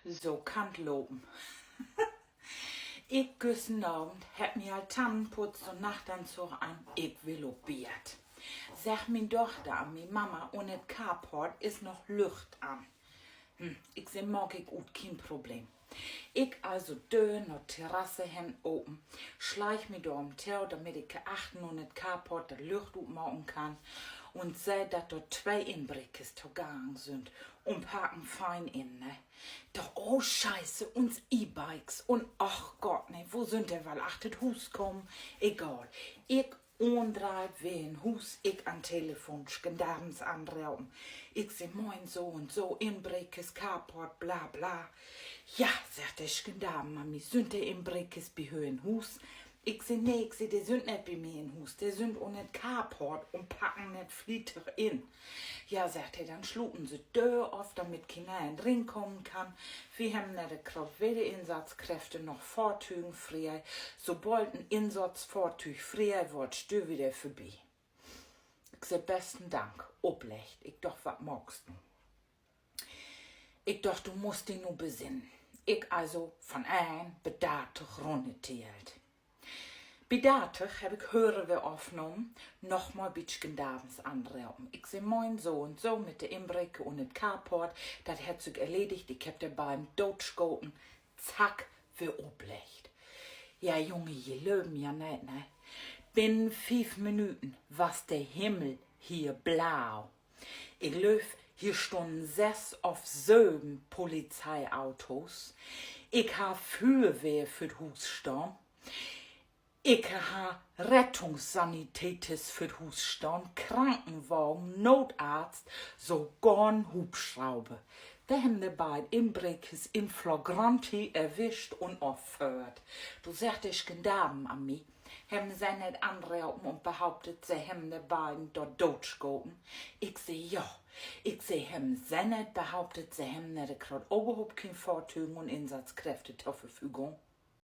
So kann loben. Ich gestern Abend hab mir halt Tannen putzt und Nachtanzug an. Ich will ob Biert. Sag min Tochter an mi Mama und et Carport ist noch Licht an. Ich seh mag ich gut, kein Problem. Ich also dö noch Terrasse hin oben, schleich mir da um Tau, damit ich achten und et Carport der Licht machen kann und seh, dass dort 2 Inbrickes gegangen sind und packen fein in, ne? Doch oh Scheiße, uns E-Bikes und ach Gott, ne, wo sind der weil achtet Hus kommen? Egal. Ich ondreib wen Hus ich an Telefon schgendabends anraum. Ich seh moin so und so Inbrickes Carport bla bla. Ja, sagt der Schgendaben, Mami, sind der Inbrickes bei höhen Hus? Ich seh nee, ich seh, der sind nicht bei mir in Hus, der sind auch nicht Carport und packen nicht Flieter in. Ja, sagt er, dann schlucken sie dö auf, damit keiner in den Ring kommen kann. Wir haben nicht gerade weder Insatzkräfte noch Vortügen frei. Sobald ein Insatzvortüg frei wird, stö wieder vorbei. Ich seh, besten Dank, oblecht. Ich doch, was magst du? Ich doch, du musst dich nur besinnen. Ich also von ein bedatig runnetiert. Bedatig heb ich hören wir aufgenommen, nochmal bitschen Dabens anrauben. Ich seh moin so und so mit der Inbricke und dem Carport, das hat sich erledigt, ich hab der beim Dotschgoten, zack, wir oblecht. Ja, Junge, je löben ja nicht, ne? Binnen 5 Minuten was der Himmel hier blau. Ich löf, hier stunden 6 auf 7 Polizeiautos. Ich ha Feuerwehr für das Hus stehen. Ich ha Rettungssanitätes für das Hus stehen, Krankenwagen, Notarzt, sogar ein Hubschrauber. Wir haben die beiden Inbrickes in flagranti erwischt und aufgehört. Du sagtest Gendarmen an mich, haben sie nicht anrauben und behauptet, sie haben die beiden dort durchgegangen. Ich seh ja. Ich seh, haben sie nicht behauptet, sie haben nicht gerade überhaupt keine Fahrzeuge und Einsatzkräfte zur Verfügung.